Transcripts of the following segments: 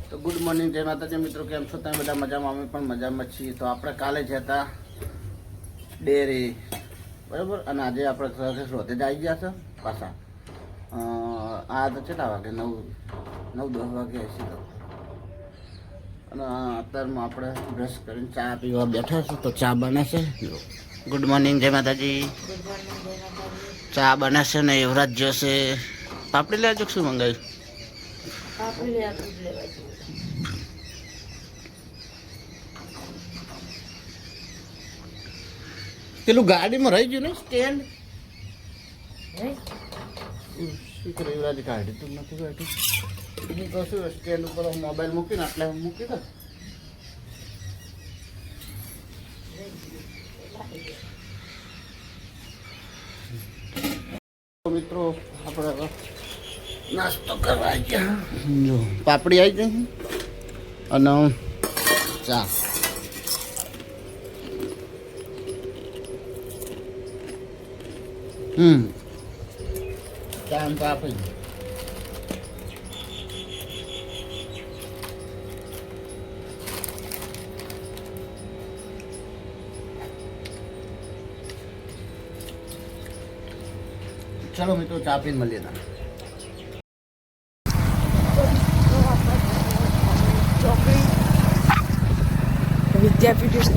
તો good morning, જય માતાજી મિત્રો. કેમ છો તમે બધા? મજામાં? અમે પણ મજામાં છીએ. તો આપણે કાલે જ હતા ડેરી, બરાબર. અને આજે આપણે ઘરે શોધે જ આવી ગયા છે પાછા. આ તો કેટલા વાગે? 9-10 વાગે હશે તો. અને અત્યારમાં આપણે બ્રશ કરીને ચા પીવા બેઠા છે. તો ચા બને છે. ગુડ મોર્નિંગ, જય માતાજી. ચા બને છે ને યુવરાજ જોશે પાપડી લેજો. શું મંગાવ્યું? પેલું ગાડીમાં રહી ગયું ને સ્ટેન્ડ. શું કરે યુવરાજ? ગાડી તો નથી ગાડી. હું કહું છું સ્ટેન્ડ ઉપર મોબાઈલ મૂકીને આટલા મૂકી દો. મિત્રો આપણે નાસ્તો કરવા આવી ગયા. જો પાપડી આવી ગઈ અને ચા. ચા તો આપી. ચલો મિત્રો, ચા પીને મળીએ. વિદ્યાપીઠ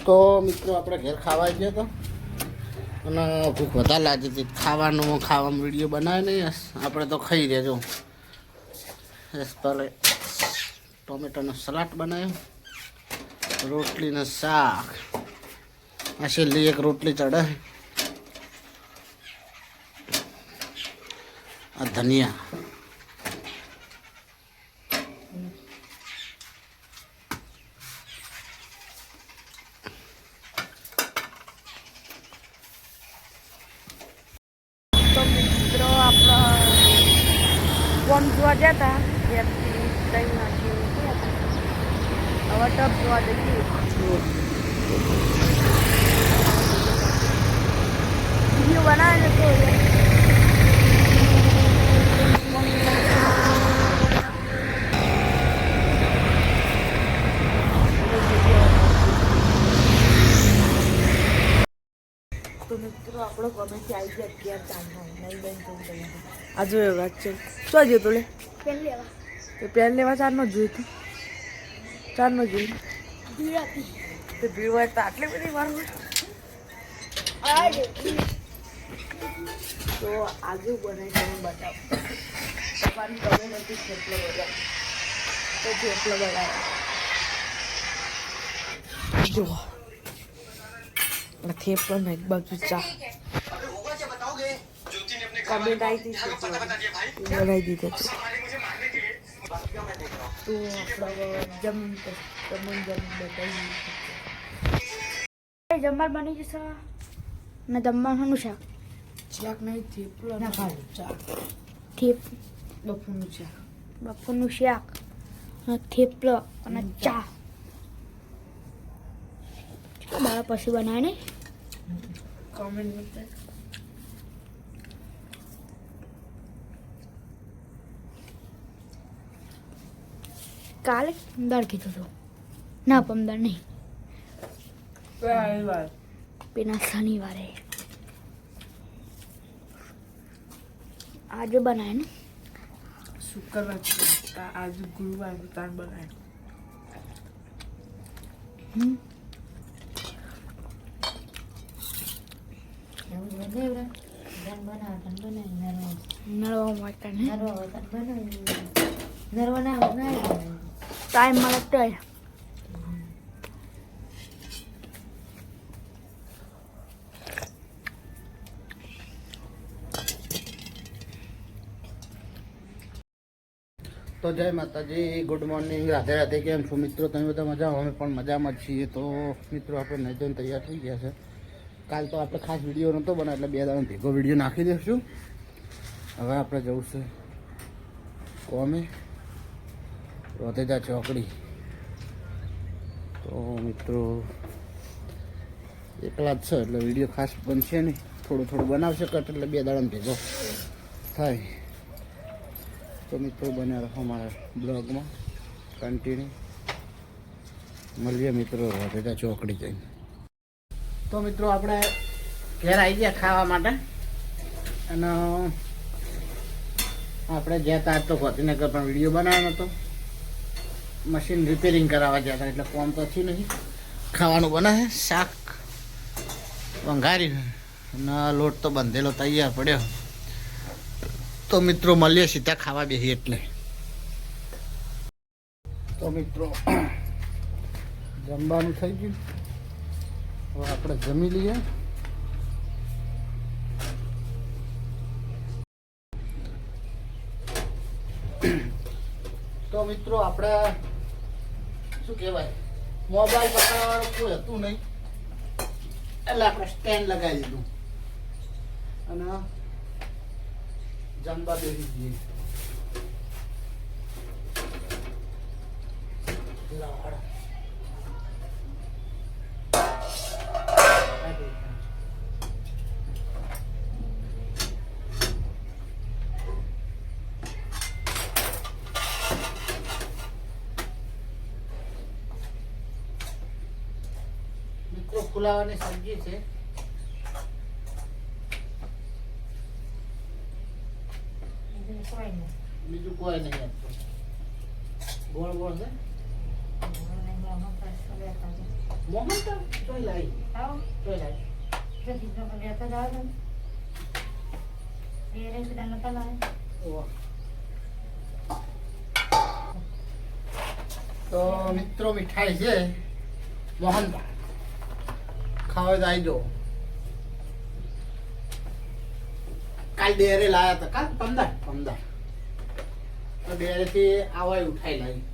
તો મિત્રો આપણે ઘેર ખાવા ગયા તો અને ભૂખ વધારે લાગી હતી. ખાવામાં વિડીયો બનાવે નહીં, આપણે તો ખાઈ રહ્યા. જો પહેલે ટોમેટોનો સલાડ બનાવ્યો, રોટલીને શાક, આ છેલ્લી એક રોટલી ચડે, આ ધનિયા. તો મિત્રો આપણા ફોન જોવા ગયા હતા. ત્યાંથી ટાઈમ નાખી ગયા હતા. હવે ટપ જોવા જઈએ. વિડીયો બનાવે તો મિત્રો આપણો ગમેથી આવી ગયા. અત્યારે ચાર નહીં બેન આ જોયો વાત છે. શું જોયું તું? લે પેન લેવા ચારનો જોયું તું. ચારનો જોયું તો ભીડ હોય તો આટલી બધી વાર તો આજુ બનાવી તમે બતાવો. તમારી ગમે નથી થેપલો બનાવ તો થેપલો બનાવો. જુઓ થેપલો ને એક બાજુ ચા. કમેન્ટ આવી હતી બનાવી દીધો તો આપણે જમવા બની જશે ને જમવાનું શાક. શાક નહીં, થેપલો ના ખાલી ચા. બપોરનું શાક, બપોરનું શાક અને થેપલો અને ચા. બાળા પછી બનાવે ને કોમેન્ટ. કાલે પમદાર કીધું હતું. ના પમદાર નહીં, પેલા શનિવારે. આજે બનાવે ને શુક્રવાર, આજે ગુરુવાર તાર બનાવે. ટાઈમ મળે તો તો જય માતાજી, ગુડ મોર્નિંગ, રાધે રાધે. કેમ છો મિત્રો? તમે બધા મજામાં? અમે પણ મજામાં છીએ. તો મિત્રો આપણે નહીં જોઈને તૈયાર થઈ ગયા છે. કાલ તો આપણે ખાસ વિડીયો નહોતો બનાવ્યો એટલે 2 દાડા ભેગો વિડીયો નાખી દઈશું. હવે આપણે જવું છે કોમે રોતેજા ચોકડી. તો મિત્રો એકલા જ છે એટલે વિડીયો ખાસ બનશે નહીં, થોડું થોડું બનાવશે કટ એટલે 2 દાડામાં ભેગો થાય. તો મિત્રો બન્યા રહો મારા બ્લોગમાં કન્ટિન્યુ. મળીએ મિત્રો રોધેજા ચોકડી જઈને. તો મિત્રો આપણે ઘેર આવી ગયા ખાવા માટે અને આપણે ગયા હતા આજ તો ગાંધીનગર પણ વિડીયો બનાવ્યો નહોતો. મશીન રિપેરિંગ કરાવવા ગયા હતા એટલે કોમ તો થયું નહીં. ખાવાનું બનાવે શાક વંઘાર્યું અને લોટ તો બંધેલો તૈયાર પડ્યો. તો મિત્રો મળીએ સીધા ખાવા બેસી એટલે. તો મિત્રો જમવાનું થઈ ગયું, હવે આપણે જમી લઈએ. તો મિત્રો આપણે શું કહેવાય, મોબાઈલ પકડવાનું કોઈ હતું નહીં એટલે આપણે સ્ટેન્ડ લગાવી દીધું અને જમવા બેસી જઈએ. મિત્રો ફુલાવાની સબ્જી છે. બીજું કોઈ નહીં આપતું. ગોળ ગોળ છે મોહન તો જોઈ લાવી જોઈ લાવી. તો મિત્રો મીઠાઈ છે મોહન ખાવા જ આવી જાઓ. કાલ ડેરે લાયા હતા, કાલ 15 તો ડેરે થી આવાય ઉઠાઈ લાવી.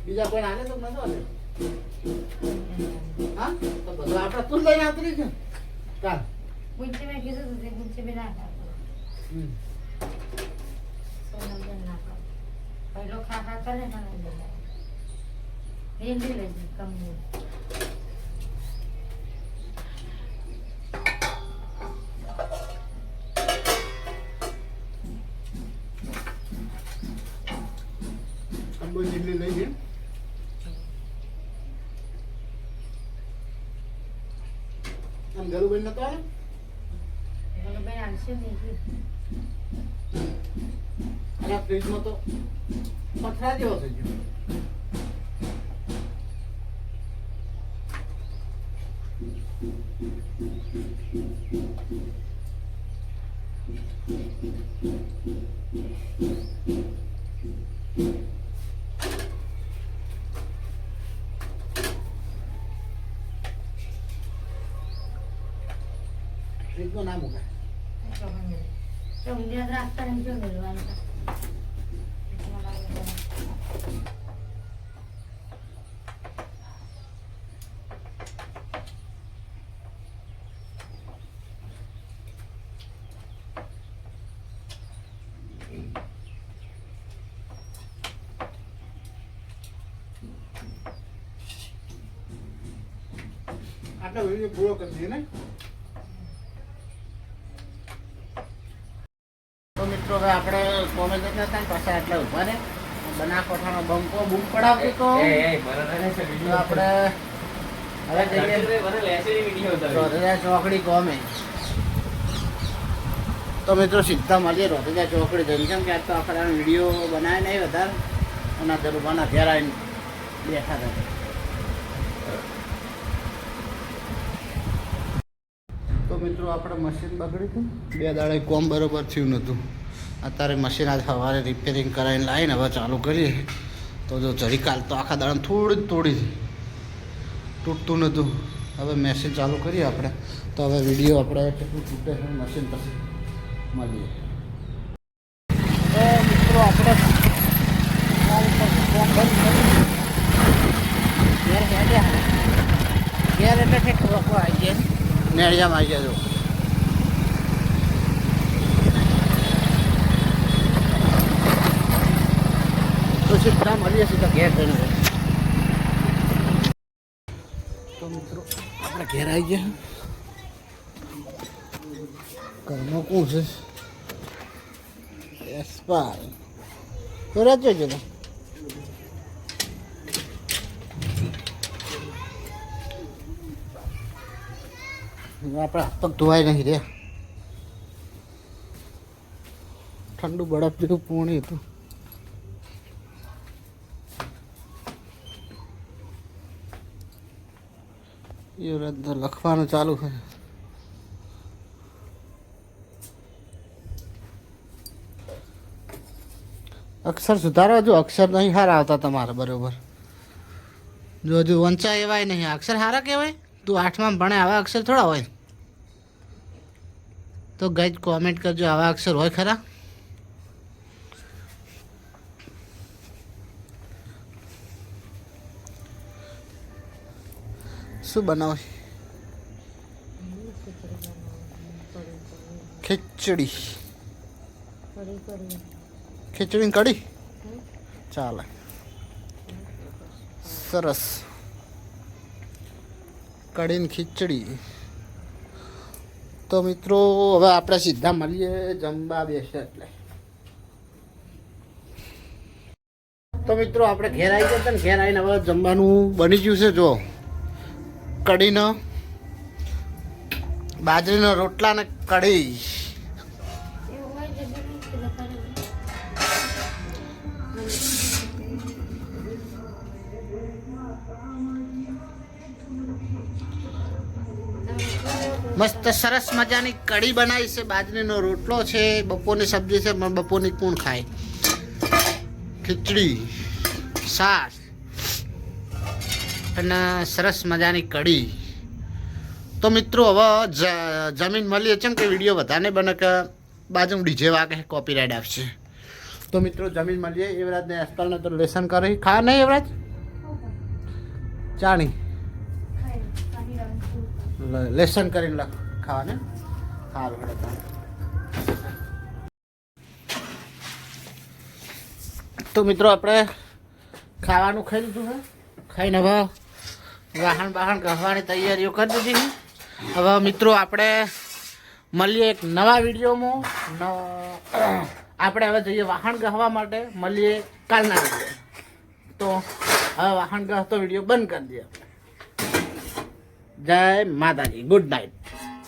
બીજા કોઈ આને તો નતો ને. હા તો બધું આપણે તું લઈને આવતી રહી છે કાલ. ગુંચી મેં કીધું હતું તે ગુંચી બી ના ખાતો. સોનમ બેન ના ખાતો. પહેલો ખા કરે ને લઈ જાય. ભેંડી લઈ જાય કમની. અંબો જીલી લઈ ગઈ. આમ ગરુબેન નતો આવે. બેન આલશે નહીં. અને ફ્રીજમાં તો પથરા જેવો થઈ ગયો. ફ્રીજમાં ના મુકાય. તો ઊંધિયા રાખતા નહીં જો મેળવાનું. આટલા વિડીયો પૂરો કરી દઈએ ને. તો મિત્રો હવે આપણે કોમે જતા હતા ને પાછા આટલા ઉભા ને બનાસકાંઠાનો બંકો બૂમ પડાવતી તો આપણે હવે જઈએ રોધેજા ચોકડી કોમે. તો મિત્રો સીધા મળીએ રોધેજા ચોકડી જઈને. કેમ કે આજ તો આખા વિડીયો બનાવે નહીં વધારે અને દરબારના ઘેર આવીને બેઠા હતા. તો મિત્રો આપણે મશીન બગડ્યું હતું, 2 દાડે કોમ બરોબર થયું નહોતું. અત્યારે મશીન આજ સવારે રિપેરિંગ કરાવીને લાવીને હવે ચાલુ કરીએ. તો જો જરી કાલ તો આખા દાડા થોડી તૂટતું નહોતું. હવે મશીન ચાલુ કરીએ આપણે. તો હવે વિડીયો આપણે કેટલું તૂટે છે મશીન પછી મળીએ. તો મિત્રો આપણે ઘેર એટલે ઠેક રોકવા આવી ગયા, નેળિયામાં આવી ગયા. જો તો સીધા મળીએ સીધા ઘેર જઈને. આપણે ઘેર આવી ગયા ઘરમાં કોણ છે એસ્પાર તો રાજ્ય છે તો આપણા હાથ પગ ધોવાય નહીં રે ઠંડુ બરફ જેવું પાણી હતું એ લખવાનું ચાલુ છે અક્ષર સુધારો જો અક્ષર નહીં સારા આવતા તમારા બરોબર જો હજુ વંચા એવાય નહીં અક્ષર સારા કહેવાય તું 8માં ભણે આવા અક્ષર થોડા હોય તો ગાઈડ કોમેન્ટ કરજો આવા અક્ષર હોય ખરા શું બનાવે ખીચડી ખીચડી કઢી ચાલે સરસ કઢીને ખીચડી તો મિત્રો હવે આપણે સીધા મળીએ જમવા બેસે એટલે તો મિત્રો આપણે ઘેર આવી ગયા હતા ને ઘેર આવીને હવે જમવાનું બની ગયું છે જો કઢીનો બાજરીનો રોટલા ને કઢી મસ્ત સરસ મજાની કઢી બનાવી છે બાજરીનો રોટલો છે બપોરની સબ્જી છે પણ બપોરની કોણ ખાય ખીચડી છાશ અને સરસ મજાની કઢી તો મિત્રો હવે જમીન મળીએ છે કે વિડીયો વધારે બને કે બાજુ ડીજે વાગે કોપીરાઇટ આવશે તો મિત્રો જમીન મળીએ યુવરાજને એસ્પાલને તો લેસન કરી ખા નહીં યુવરાજ ચાણી લેસન કરીને લખ ખાવાને સારું હેડો તો મિત્રો આપણે ખાવાનું ખાઈ લીધું છે ખાઈને હવે વાહણ ગહવાની તૈયારીઓ કરી દીધી હવે મિત્રો આપણે મળીએ એક નવા વિડીયોમાં આપણે હવે જઈએ વાહણ ગહવા માટે મળીએ કાલના વિડીયો તો હવે વાહણ ગહતો વિડીયો બંધ કરી દઈએ જય માતાજી ગુડ નાઇટ